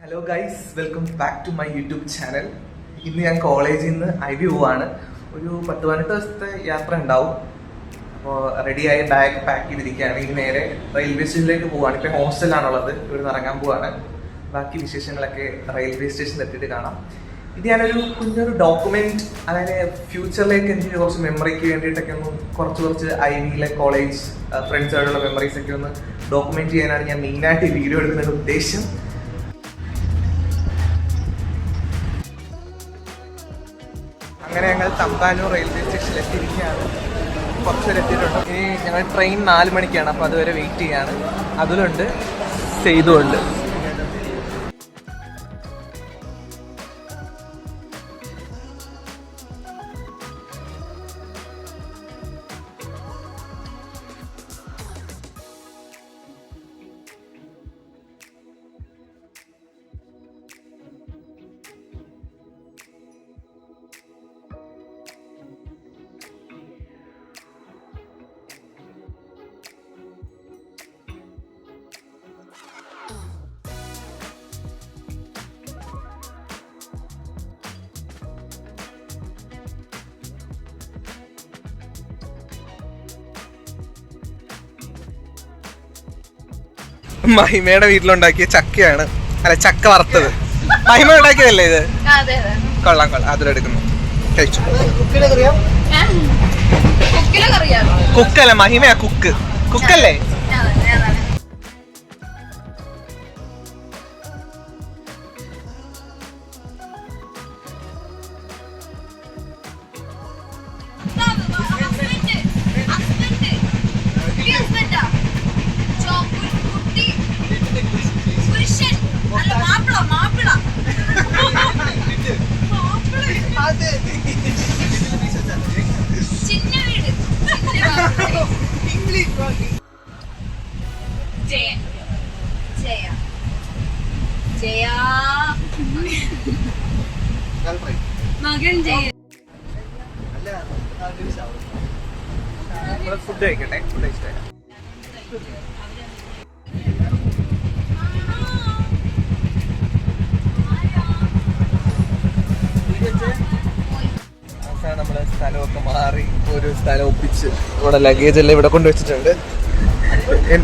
Hello guys, welcome back to my YouTube channel. ഇന്ന് ഞാൻ കോളേജിൽ നിന്ന് ഐവി പോവാണ്. ഒരു 10-18 ദിവസത്തെ യാത്ര ഉണ്ടാവും. അപ്പോൾ റെഡിയായി ബാഗ് പാക്ക് ചെയ്തിരിക്കുകയാണ്. ഇനി നേരെ റെയിൽവേ സ്റ്റേഷനിലേക്ക് പോവാണ്. ഇപ്പം ഹോസ്റ്റലാണുള്ളത്, ഇവിടെ നിന്ന് ഇറങ്ങാൻ പോവാണ്. ബാക്കി വിശേഷങ്ങളൊക്കെ റെയിൽവേ സ്റ്റേഷനിൽ എത്തിയിട്ട് കാണാം. ഇത് ഞാനൊരു കുഞ്ഞൊരു ഡോക്യുമെന്റ്, അതായത് ഫ്യൂച്ചറിലേക്ക് എനിക്ക് കുറച്ച് മെമ്മറിക്ക് വേണ്ടിയിട്ടൊക്കെ ഒന്ന് കുറച്ച് ഐവിയിലെ കോളേജ് ഫ്രണ്ട്സായിട്ടുള്ള മെമ്മറീസ് ഒക്കെ ഒന്ന് ഡോക്യുമെന്റ് ചെയ്യാനാണ് ഞാൻ മെയിനായിട്ട് ഈ വീഡിയോ എടുക്കുന്ന ഉദ്ദേശം. അങ്ങനെ ഞങ്ങൾ തമ്പാനൂർ റെയിൽവേ സ്റ്റേഷനിൽ എത്തിയിരിക്കുകയാണ്. കുറച്ചുപേർ എത്തിയിട്ടുണ്ട്. ഇനി ഞങ്ങൾ ട്രെയിൻ 4 മണിക്കാണ്, അപ്പോൾ അതുവരെ വെയിറ്റ് ചെയ്യാണ്. അതിലുണ്ട് ചെയ്തുകൊണ്ട് മഹിമയുടെ വീട്ടിലുണ്ടാക്കിയ ചക്കയാണ്. അല്ല, ചക്ക വറുത്തത്. മഹിമ ഉണ്ടാക്കിയതല്ലേ ഇത്? കൊള്ളാം. അതിലെടുക്കുന്നു. കഴിച്ചു. കുക്കല്ല, മഹിമയാ കുക്കല്ലേ? ഫുഡ് കഴിക്കട്ടെ. ഫുഡ് കഴിച്ചിട്ട് നമ്മള് സ്ഥലമൊക്കെ മാറി ഒരു സ്ഥലം ഒപ്പിച്ച് ഇവിടെ ലഗേജ് എല്ലാം ഇവിടെ കൊണ്ടുവച്ചിട്ടുണ്ട്.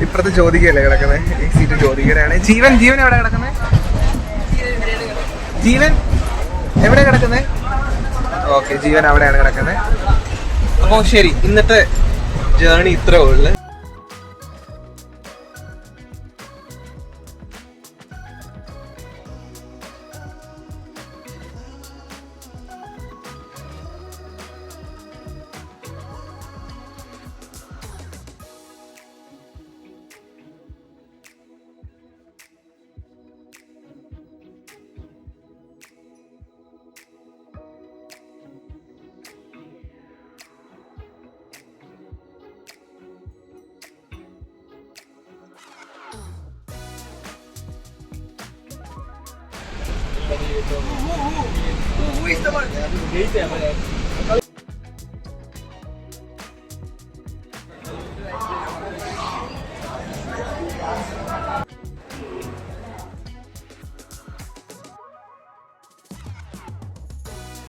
ഇപ്പുറത്തെ ജ്യോതികയല്ലേ കിടക്കുന്നത്? ഈ സീറ്റ് ജ്യോതികയാണ്. ജീവൻ എവിടെ കിടക്കുന്നത്? ജീവൻ എവിടെ കിടക്കുന്നത്? ഓക്കെ, ജീവൻ അവിടെയാണ് കിടക്കുന്നത്. അപ്പോൾ ശരി, ഇന്നത്തെ ജേർണി ഇത്രേ ഉള്ളു. Who is the one?